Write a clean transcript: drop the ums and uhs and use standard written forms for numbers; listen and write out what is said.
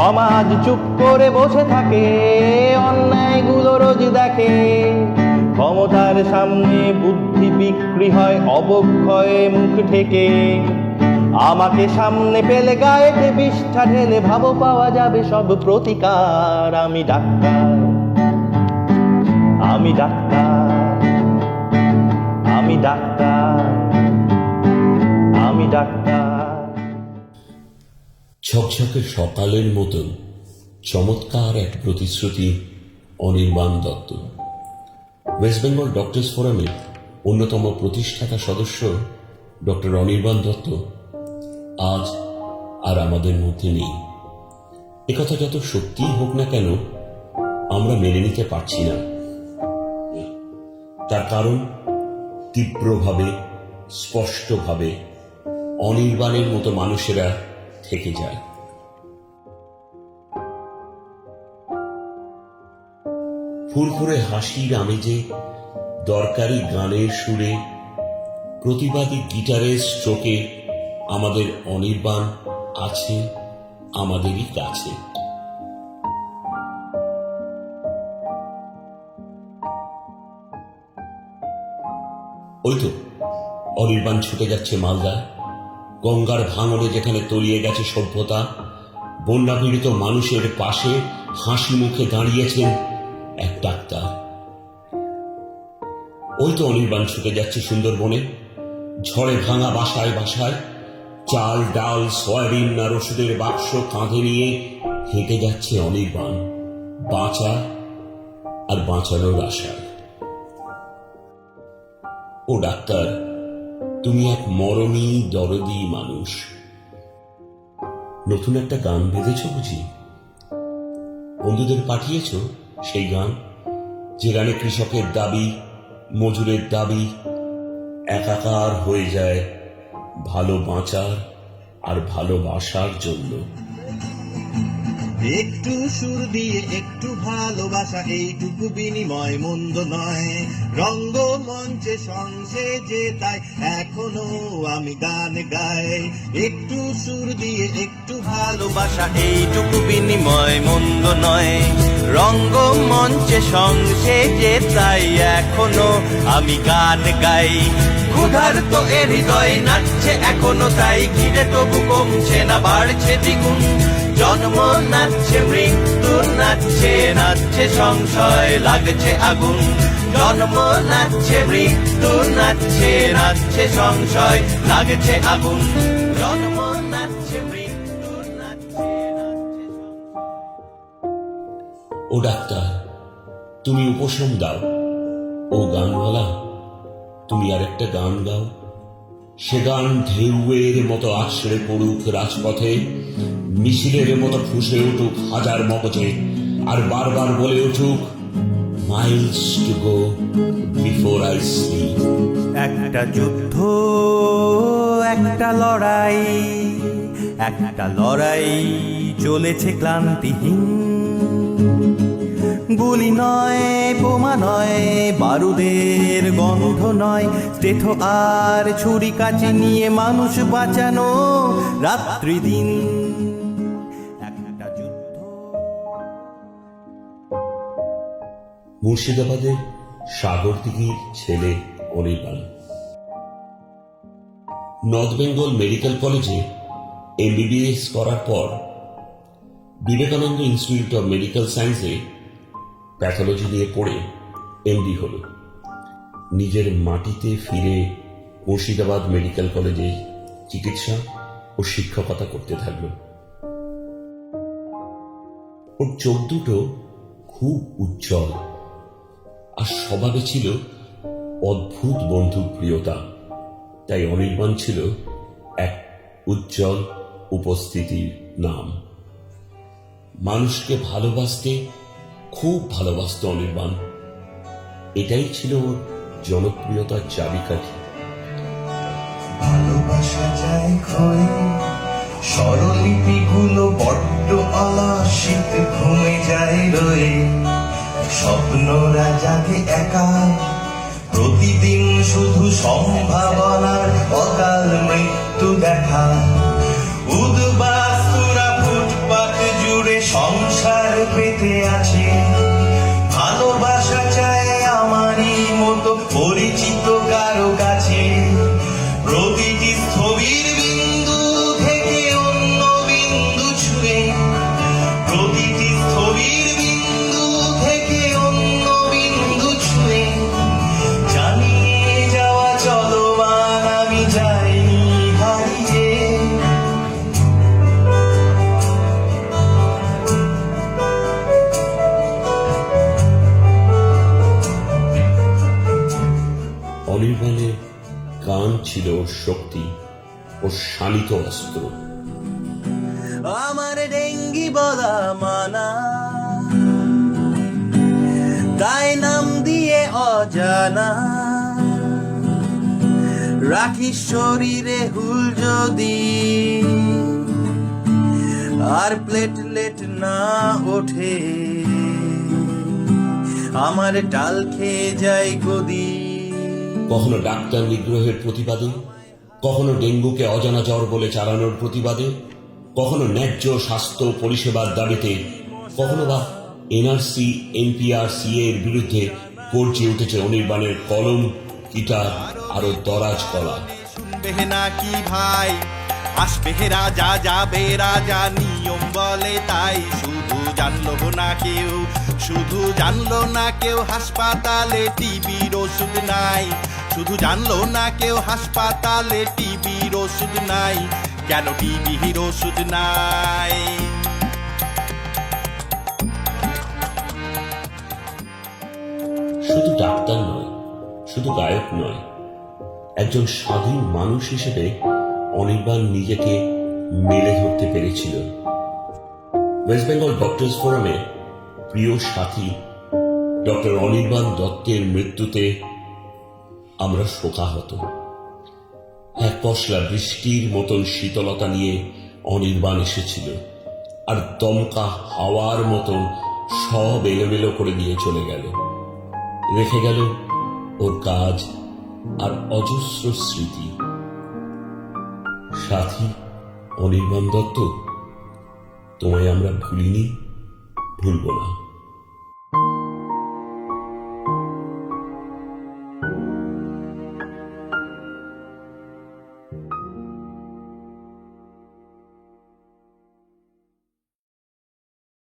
সমাজ চুপ করে বসে থাকে, অন্যায়গুলো রোজ দেখে। ক্ষমতার সামনে বুদ্ধি বিক্রি হয়, অবক্ষয়ে মুখ ঢেকে। আমাকে সামনে পেলে গায়েতে বিষ্ঠা ঢেলে ভাবো পাওয়া যাবে সব প্রতিকার। আমি ডাক্তার, আমি ডাক্তার, আমি ডাক্তার, আমি ডাক্তার। ঝকঝকে সকালের মতন চমৎকার এক প্রতিশ্রুতি অনির্বাণ দত্ত। ওয়েস্ট বেঙ্গল ডক্টরস ফোরামের অন্যতম প্রতিষ্ঠাতা সদস্য ডক্টর অনির্বাণ দত্ত আজ আর আমাদের মধ্যে নেই। একথা যত সত্যিই হোক না কেন, আমরা মেনে নিতে পারছি না। তার কারণ তীব্রভাবে, স্পষ্টভাবে অনির্বাণের মতো মানুষেরা থেকে যায়। ফুরফুরে হাসির আমেজে, দরকারি গানের সুরে, প্রতিবাদী গিটারের স্ট্রোকে আমাদের অনির্বাণ আছে আমাদেরই কাছে। ওই তো অনির্বাণ ছুটে যাচ্ছে মালদা। গঙ্গার ভাঙনে যেখানে তলিয়ে গেছে সভ্যতা, বন্যাপীড়িত মানুষের পাশে হাসি মুখে দাঁড়িয়েছেন এক ডাক্তার। ওই তো অনির্বাণ ছুটে যাচ্ছে সুন্দরবনে। ঝড়ে ভাঙা বাসায় বাসায় চাল, ডাল, সয়াবিন আর ওষুধের বাক্স কাঁধে নিয়ে হেঁটে যাচ্ছে অনির্বাণ, বাঁচা আর বাঁচানোর আশায়। ও ডাক্তার, তুমি এক মরণী দরদি মানুষ। নতুন একটা গান বেঁধেছ বুঝি? বন্ধুদের পাঠিয়েছ সেই গান, যে গানে কৃষকের দাবি, মজুরের দাবি একাকার হয়ে যায় ভালো বাঁচার আর ভালোবাসার জন্য। একটু সুর দিয়ে একটু ভালোবাসা, এইটুকু বিনিময় মন্দ নয়। রঙ্গমঞ্চে সংসেজে তাই এখনো আমি গান গাই। একটু সুর দিয়ে একটু ভালোবাসা, এইটুকু বিনিময় মন্দ নয়। রঙ্গমঞ্চে সংসেজে তাই এখনো আমি গান গাই। ক্ষুধার্ত এ হৃদয় নাচছে এখনো, তাই ঘিরে তবু কমছে না, বাড়ছে দ্বিগুণ। জন্ম নাচছে, মৃত্যু নাচছে, নাচছে সংশয়, লাগছে আগুন। জন্ম নাচছে, মৃত্যু নাচছে, নাচছে সংশয়, লাগছে আগুন। জন্ম নাচছে, মৃত্যু নাচছে, নাচছে সংশয়। ও ডাক্তার, তুমি উপশম দাও। ও গানওয়ালা, তুমি আর একটা গান গাও। সে গান ঢেউয়ের মতো আছড়ে পড়ুক রাজপথে, মিছিলের মতো ফুঁসে উঠুক হাজার মগজে, আর বারবার বলে উঠুক, Miles to go before I sleep. একটা যুদ্ধ, একটা লড়াই, একটা লড়াই চলেছে ক্লান্তিহীন। গুলি নয়, বোমা নয়, বারুদের গন্ধ নয়, স্টেথো আর ছুরি কাচি নিয়ে মানুষ বাঁচানো রাত্রি দিন। একটা যুদ্ধ। মুর্শিদাবাদের সাগরদিঘির ছেলে অনির্বাণ নর্থ বেঙ্গল মেডিকেল কলেজে MBBS করার পর বিবেকানন্দ ইনস্টিটিউট অব মেডিকেল সায়েন্সে প্যাথোলজি নিয়ে পড়ে MD হল। নিজের মাটিতে ফিরে মুর্শিদাবাদ মেডিকেল কলেজে চিকিৎসা ও শিক্ষকতা করতে থাকল। ওর চোখ দুটো খুব উজ্জ্বল, আর স্বভাবে ছিল অদ্ভুত বন্ধুপ্রিয়তা। তাই অনির্বাণ ছিল এক উজ্জ্বল উপস্থিতির নাম। মানুষকে ভালোবাসতে খুব ভালোবাসত অনির্বাণ। এটাই ছিল ওর জনপ্রিয়তার চাবিকাঠি। ভালোবাসা যায় ক্ষয়ে, স্বরলিপিগুলো বড্ড অলাসিত ঘুমে যায় রয়ে। স্বপ্নরা জাগে একা, প্রতিদিন শুধু সম্ভাবনার অকাল মৃত্যু দেখা। উদ্বাস্তুরা ফুটপাত জুড়ে পরিচিত কারো কাছে প্রতিটি স্থবির বিন্দু থেকে অন্য বিন্দু ছুঁয়ে প্রতিটি স্থবির বিন্দু থেকে অন্য বিন্দু ছুঁয়ে জানিয়ে যাওয়া চলমান আমি যাইনি হারিয়ে অনির্বাণের গান ছিল ওর শক্তি ও শানিত অস্ত্র। আমার ডেঙ্গি বলা মানা, তাই নাম দিয়ে অজানা রাখিস শরীরে হুল যদি আর প্লেটলেট না ওঠে আমার ডাল খেয়ে যায় গদি। কখনো ডাক্তার নিগ্রহের প্রতিবাদে, কখনো ডেঙ্গুকে অজানা জ্বর বলে চালানোর প্রতিবাদে, কখনো ন্যায্য স্বাস্থ্য পরিষেবার দাবিতে, কখনো বা এনআরসি এনপিআরসি এর বিরুদ্ধে গর্জে উঠেছে অনির্বাণের কলম, গিটার আরো দরাজ কলা। শুনবে নাকি ভাই, আসবে রাজা যাবে রাজা, নিয়ম বলে তাই শুধু জানলো না কেউ, শুধু জানলো না কেউ হাসপাতালে টিবির ওষুধ নাই, শুধু জানলো না কেউ হাসপাতালে টিবির ওষুধ নাই, কেন টিবির ওষুধ নাই। শুধু ডাক্তার নয়, শুধু গায়ক নয়, একজন স্বাধীন মানুষ হিসেবে অনির্বাণ নিজেকে মেলে ধরতে পেরেছিল। ওয়েস্ট বেঙ্গল ডক্টরস ফোরামে প্রিয় সাথী ডক্টর অনির্বাণ দত্তের মৃত্যুতে আমরা শোকাহত। এক পশলা বৃষ্টির মতন শীতলতা নিয়ে অনির্বাণ এসেছিল, আর দমকা হাওয়ার মতন সব এলোমেলো করে দিয়ে চলে গেল। রেখে গেল ওর কাজ আর অজস্র স্মৃতি। সাথী অনির্বাণ দত্ত, তোমায় আমরা ভুলিনি, ভুলব না।